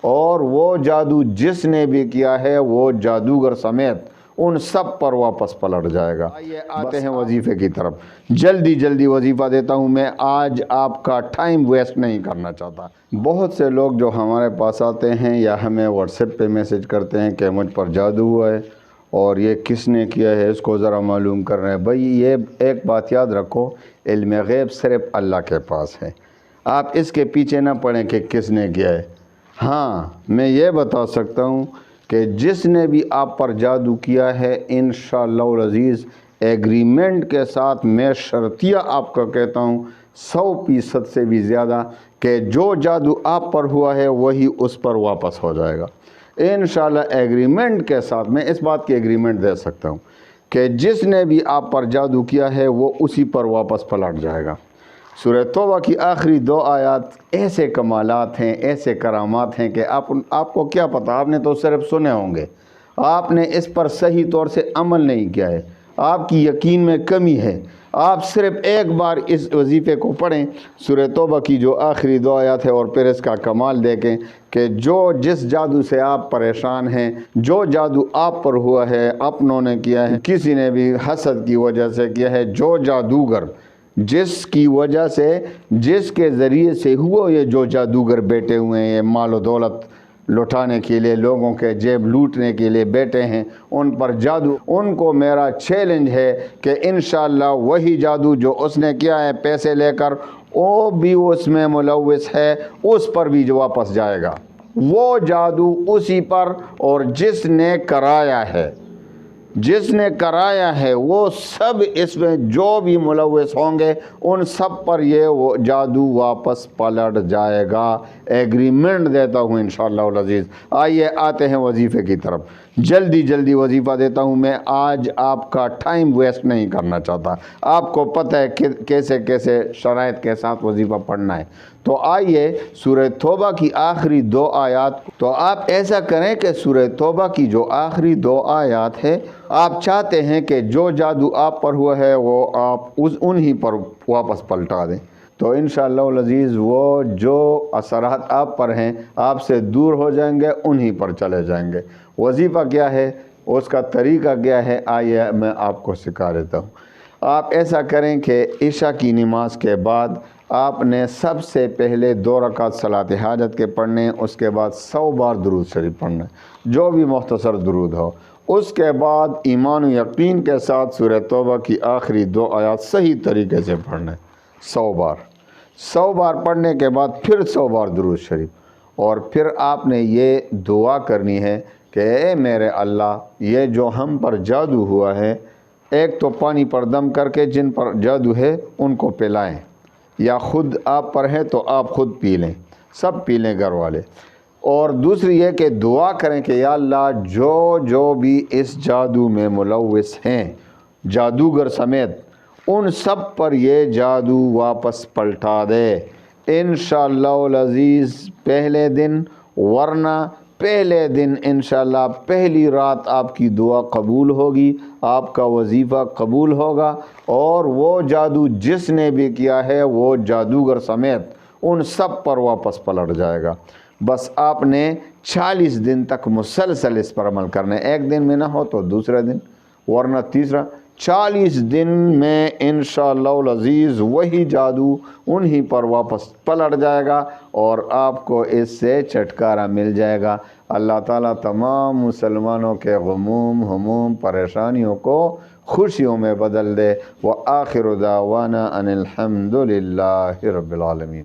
اور وہ جادو جس نے بھی کیا ہے وہ جادوگر سمیت ان سب پر واپس پلٹ جائے گا۔ آئیے آتے ہیں وظیفے کی طرف۔ جلدی وظیفہ دیتا ہوں میں، آج آپ کا ٹائم ویسٹ نہیں کرنا چاہتا۔ بہت سے لوگ جو ہمارے پاس آتے ہیں یا ہمیں واٹس ایپ پہ میسج کرتے ہیں کہ مجھ پر جادو ہوا ہے اور یہ کس نے کیا ہے اس کو ذرا معلوم کر رہے ہیں۔ بھائی یہ ایک بات یاد رکھو، علم غیب صرف اللہ کے پاس ہے، آپ اس کے پیچھے نہ پڑیں کہ کس نے کیا ہے۔ ہاں میں یہ بتا سکتا ہوں کہ جس نے بھی آپ پر جادو کیا ہے انشاءاللہ العزیز ایگریمنٹ کے ساتھ میں شرطیہ آپ کا کہتا ہوں 100% سے بھی زیادہ کہ جو جادو آپ پر ہوا ہے وہی اس پر واپس ہو جائے گا انشاءاللہ ایگریمنٹ کے ساتھ۔ میں اس بات کی ایگریمنٹ دے سکتا ہوں کہ جس نے بھی آپ پر جادو کیا ہے وہ اسی پر واپس پلٹ جائے گا۔ سورہ توبہ کی آخری 2 آیات ایسے کمالات ہیں، ایسے کرامات ہیں کہ آپ کو کیا پتہ، آپ نے تو صرف سنے ہوں گے، آپ نے اس پر صحیح طور سے عمل نہیں کیا ہے، آپ کی یقین میں کمی ہے۔ آپ صرف ایک بار اس وظیفے کو پڑھیں، سورہ توبہ کی جو آخری 2 آیات ہے، اور پھر اس کا کمال دیکھیں کہ جس جادو سے آپ پریشان ہیں، جو جادو آپ پر ہوا ہے، اپنوں نے کیا ہے، کسی نے بھی حسد کی وجہ سے کیا ہے، جو جادوگر جس کی وجہ سے، جس کے ذریعے سے ہوا، یہ جو جادوگر بیٹھے ہوئے ہیں، یہ مال و دولت لٹانے کے لیے، لوگوں کے جیب لوٹنے کے لیے بیٹھے ہیں، ان پر جادو، ان کو میرا چیلنج ہے کہ انشاءاللہ وہی جادو جو اس نے کیا ہے پیسے لے کر، وہ بھی اس میں ملوث ہے، اس پر بھی جو واپس جائے گا وہ جادو اسی پر، اور جس نے کرایا ہے وہ سب اس میں جو بھی ملوث ہوں گے ان سب پر یہ وہ جادو واپس پلٹ جائے گا۔ ایگریمنٹ دیتا ہوں انشاءاللہ العزیز۔ آئیے آتے ہیں وظیفے کی طرف۔ جلدی وظیفہ دیتا ہوں میں، آج آپ کا ٹائم ویسٹ نہیں کرنا چاہتا۔ آپ کو پتہ ہے کہ کیسے شرائط کے ساتھ وظیفہ پڑھنا ہے۔ تو آئیے سورہ توبہ کی آخری 2 آیات، تو آپ ایسا کریں کہ سورہ توبہ کی جو آخری 2 آیات ہے، آپ چاہتے ہیں کہ جو جادو آپ پر ہوا ہے وہ آپ انہی پر واپس پلٹا دیں، تو انشاءاللہ العزیز وہ جو اثرات آپ پر ہیں آپ سے دور ہو جائیں گے، انہی پر چلے جائیں گے۔ وظیفہ کیا ہے، اس کا طریقہ کیا ہے، آئیے میں آپ کو سکھا دیتا ہوں۔ آپ ایسا کریں کہ عشاء کی نماز کے بعد آپ نے سب سے پہلے 2 رکعت صلاۃ حاجت کے پڑھنے، اس کے بعد 100 بار درود شریف پڑھنا، جو بھی مختصر درود ہو۔ اس کے بعد ایمان و یقین کے ساتھ سورہ توبہ کی آخری 2 آیات صحیح طریقے سے پڑھنا 100 بار پڑھنے کے بعد پھر 100 بار درود شریف، اور پھر آپ نے یہ دعا کرنی ہے کہ اے میرے اللہ، یہ جو ہم پر جادو ہوا ہے، ایک تو پانی پر دم کر کے جن پر جادو ہے ان کو پلائیں، یا خود آپ پر ہے تو آپ خود پی لیں، سب پی لیں گھر والے۔ اور دوسری یہ کہ دعا کریں کہ یا اللہ جو بھی اس جادو میں ملوث ہیں جادوگر سمیت، ان سب پر یہ جادو واپس پلٹا دے انشاءاللہ العزیز پہلے دن، ورنہ پہلے دن انشاءاللہ پہلی رات آپ کی دعا قبول ہوگی، آپ کا وظیفہ قبول ہوگا، اور وہ جادو جس نے بھی کیا ہے وہ جادوگر سمیت ان سب پر واپس پلٹ جائے گا۔ بس آپ نے 40 دن تک مسلسل اس پر عمل کرنا ہے، ایک دن میں نہ ہو تو دوسرے دن، ورنہ تیسرا۔ 40 دن میں انشاءاللہ العزیز وہی جادو انہی پر واپس پلٹ جائے گا اور آپ کو اس سے چھٹکارا مل جائے گا۔ اللہ تعالیٰ تمام مسلمانوں کے غموم، ہموم، پریشانیوں کو خوشیوں میں بدل دے۔ وآخر دعوانا ان الحمد للہ رب العالمین۔